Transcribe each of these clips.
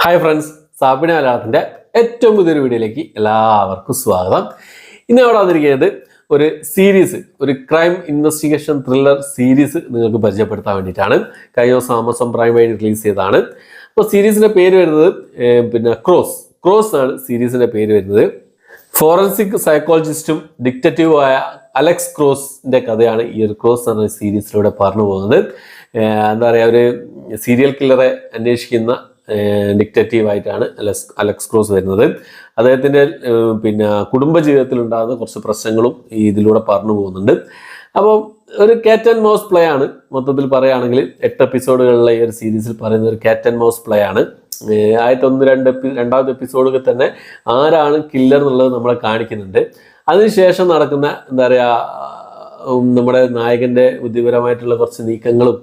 Hi friends, സാബിന മലയാളത്തിൻ്റെ ഏറ്റവും പുതിയൊരു വീഡിയോയിലേക്ക് എല്ലാവർക്കും സ്വാഗതം. ഇന്ന് അവിടെ വന്നിരിക്കുന്നത് ഒരു സീരീസ്, ഒരു ക്രൈം ഇൻവെസ്റ്റിഗേഷൻ ത്രില്ലർ സീരീസ് നിങ്ങൾക്ക് പരിചയപ്പെടുത്താൻ വേണ്ടിയിട്ടാണ്. കഴിഞ്ഞ ദിവസം ആമസോൺ പ്രൈം വഴി റിലീസ് ചെയ്തതാണ്. അപ്പോൾ സീരീസിൻ്റെ പേര് വരുന്നത് ക്രോസ് ആണ് സീരീസിൻ്റെ പേര് വരുന്നത്. ഫോറൻസിക് സൈക്കോളജിസ്റ്റും ഡിറ്റക്റ്റീവുമായ അലക്സ് ക്രോസിൻ്റെ കഥയാണ് ഈ ഒരു ക്രോസ് എന്ന സീരീസിലൂടെ പറഞ്ഞു പോകുന്നത്. എന്താ പറയുക, ഒരു സീരിയൽ കില്ലറെ അന്വേഷിക്കുന്ന ഡിറ്റക്റ്റീവായിട്ടാണ് അലക്സ് ക്രോസ് വരുന്നത്. അദ്ദേഹത്തിൻ്റെ കുടുംബജീവിതത്തിൽ ഉണ്ടാകുന്ന കുറച്ച് പ്രശ്നങ്ങളും ഇതിലൂടെ പറഞ്ഞു പോകുന്നുണ്ട്. അപ്പോൾ ഒരു കാറ്റ് ആൻഡ് മൗസ് പ്ലേ ആണ് മൊത്തത്തിൽ പറയുകയാണെങ്കിൽ. 8 എപ്പിസോഡുകളിലെ ഈ ഒരു സീരീസിൽ പറയുന്ന ഒരു കാറ്റ് ആൻഡ് മൗസ് പ്ലേ ആണ്. രണ്ടാമത്തെ എപ്പിസോഡുകൾ തന്നെ ആരാണ് കില്ലർ എന്നുള്ളത് നമ്മളെ കാണിക്കുന്നുണ്ട്. അതിനുശേഷം നടക്കുന്ന എന്താ പറയുക, നമ്മുടെ നായകൻ്റെ ബുദ്ധിപരമായിട്ടുള്ള കുറച്ച് നീക്കങ്ങളും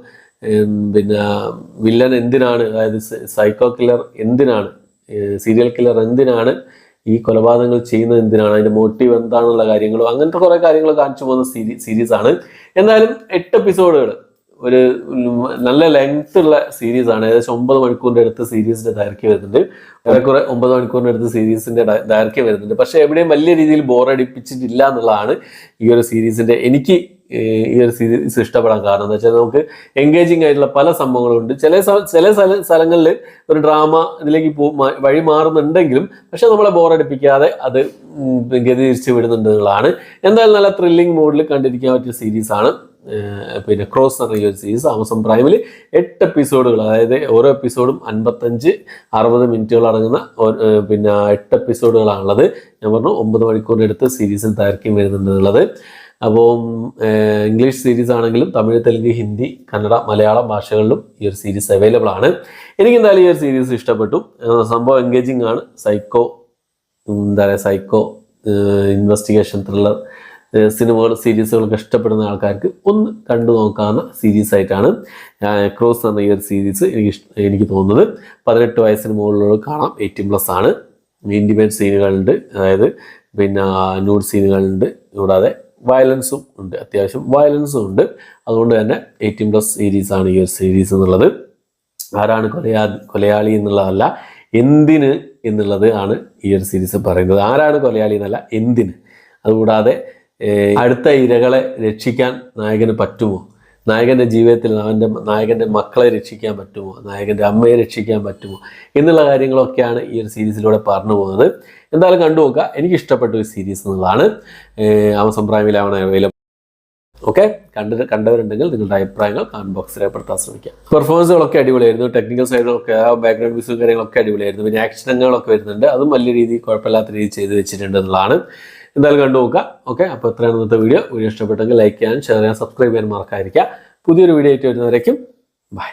വില്ലൻ എന്തിനാണ്, അതായത് സൈക്കോ കില്ലർ എന്തിനാണ്, സീരിയൽ കില്ലർ എന്തിനാണ് ഈ കൊലപാതകങ്ങൾ ചെയ്യുന്നത്, എന്തിനാണ്, അതിൻ്റെ മോട്ടീവ് എന്താണെന്നുള്ള കാര്യങ്ങളും അങ്ങനത്തെ കുറേ കാര്യങ്ങൾ കാണിച്ചു പോകുന്ന സീരീസാണ്. എന്തായാലും 8 എപ്പിസോഡുകൾ, ഒരു നല്ല ലെങ്ത് ഉള്ള സീരീസാണ്. ഏകദേശം 9 മണിക്കൂറിൻ്റെ അടുത്ത് സീരീസിൻ്റെ ദൈർഘ്യം വരുന്നുണ്ട്. ഏറെക്കുറെ 9 മണിക്കൂറിൻ്റെ അടുത്ത് സീരീസിൻ്റെ ദൈർഘ്യം വരുന്നുണ്ട്. പക്ഷേ എവിടെയും വലിയ രീതിയിൽ ബോറടിപ്പിച്ചിട്ടില്ല എന്നുള്ളതാണ് ഈ ഒരു സീരീസിൻ്റെ എനിക്ക് ഈ ഒരു സീരീസ് ഇഷ്ടപ്പെടാൻ കാരണം. എന്താ വെച്ചാൽ നമുക്ക് എൻഗേജിങ് ആയിട്ടുള്ള പല സംഭവങ്ങളുണ്ട്. ചില സ്ഥലങ്ങളിൽ ഒരു ഡ്രാമ ഇതിലേക്ക് വഴി മാറുന്നുണ്ടെങ്കിലും പക്ഷെ നമ്മളെ ബോറടിപ്പിക്കാതെ അത് ഗതി തിരിച്ച് വിടുന്നുണ്ട് എന്നുള്ളതാണ്. എന്തായാലും നല്ല ത്രില്ലിംഗ് മോഡിൽ കണ്ടിരിക്കാൻ പറ്റിയ സീരീസാണ് ക്രോസ് എന്ന ഈ ഒരു സീരീസ്. ആമസോൺ പ്രൈമിൽ 8 എപ്പിസോഡുകൾ, അതായത് ഓരോ എപ്പിസോഡും 55-60 മിനിറ്റുകൾ അടങ്ങുന്ന 8 എപ്പിസോഡുകളാണുള്ളത്. ഞാൻ പറഞ്ഞു 9 മണിക്കൂറിൻ്റെ അടുത്ത് സീരീസിൽ ദൈർഘ്യം വരുന്നുണ്ട് എന്നുള്ളത്. അപ്പോൾ ഇംഗ്ലീഷ് സീരീസ് ആണെങ്കിലും തമിഴ്, തെലുങ്ക്, ഹിന്ദി, കന്നഡ, മലയാളം ഭാഷകളിലും ഈ ഒരു സീരീസ് അവൈലബിൾ ആണ്. എനിക്ക് എന്തായാലും ഈ ഒരു സീരീസ് ഇഷ്ടപ്പെട്ടു. സംഭവം എൻഗേജിങ് ആണ്. സൈക്കോ ഇൻവെസ്റ്റിഗേഷൻ ത്രില്ലർ സിനിമകൾ, സീരീസുകളൊക്കെ ഇഷ്ടപ്പെടുന്ന ആൾക്കാർക്ക് ഒന്ന് കണ്ടു നോക്കാവുന്ന സീരീസ് ആയിട്ടാണ് ക്രോസ് എന്ന ഈ ഒരു സീരീസ് എനിക്ക് തോന്നുന്നത്. 18 വയസ്സിന് മുകളിലുള്ള കാണാം. 18+ ആണ്. ഇൻറ്റിമേറ്റ് സീനുകളുണ്ട്, അതായത് ന്യൂഡ് സീനുകളുണ്ട്. കൂടാതെ വയലൻസും ഉണ്ട്, അത്യാവശ്യം വയലൻസും ഉണ്ട്. അതുകൊണ്ട് തന്നെ 18+ സീരീസാണ് ഈ ഒരു സീരീസ് എന്നുള്ളത്. ആരാണ് കൊലയാളി എന്നുള്ളതല്ല, എന്തിന് എന്നുള്ളത് ആണ് ഈ ഒരു സീരീസ് പറയുന്നത്. ആരാണ് കൊലയാളി എന്നല്ല, എന്തിന്. അതുകൂടാതെ അടുത്ത ഇരകളെ രക്ഷിക്കാൻ നായകന് പറ്റുമോ, നായകൻ്റെ ജീവിതത്തിൽ നായകൻ്റെ മക്കളെ രക്ഷിക്കാൻ പറ്റുമോ, നായകൻ്റെ അമ്മയെ രക്ഷിക്കാൻ പറ്റുമോ എന്നുള്ള കാര്യങ്ങളൊക്കെയാണ് ഈ ഒരു സീരീസിലൂടെ പറഞ്ഞു പോകുന്നത്. എന്തായാലും കണ്ടു നോക്കുക. എനിക്ക് ഇഷ്ടപ്പെട്ട ഒരു സീരീസ് എന്നുള്ളതാണ്. ആമസോൺ പ്രൈമിലാണ് അവൈലബിൾ. ഓക്കെ, കണ്ടവരുണ്ടെങ്കിൽ നിങ്ങളുടെ അഭിപ്രായങ്ങൾ കമന്റ് ബോക്സിൽ രേഖപ്പെടുത്താൻ ശ്രമിക്കുക. പെർഫോമൻസുകളൊക്കെ അടിപൊളിയായിരുന്നു. ടെക്നിക്കൽ സൈഡിലൊക്കെ ബാക്ക്ഗ്രൗണ്ട് മ്യൂസിക് കാര്യങ്ങളൊക്കെ അടിപൊളിയായിരുന്നു. പിന്നെ ആക്ഷനുകളൊക്കെ വരുന്നുണ്ട്, അതും വലിയ രീതിയിൽ കുഴപ്പമില്ലാത്ത രീതിയിൽ ചെയ്ത് വെച്ചിട്ടുണ്ട് എന്നുള്ളതാണ്. എന്തായാലും കണ്ടു നോക്കുക. ഓക്കെ, അപ്പോൾ എത്രയാണ് ഇന്നത്തെ വീഡിയോ ഇഷ്ടപ്പെട്ടെങ്കിൽ ലൈക്ക് ചെയ്യാനും ഷെയർ ചെയ്യാനും സബ്സ്ക്രൈബ് ചെയ്യാനും മറക്കാതിരിക്കുക. പുതിയൊരു വീഡിയോ ആയിട്ട് വരുന്നവരേക്കും ബൈ.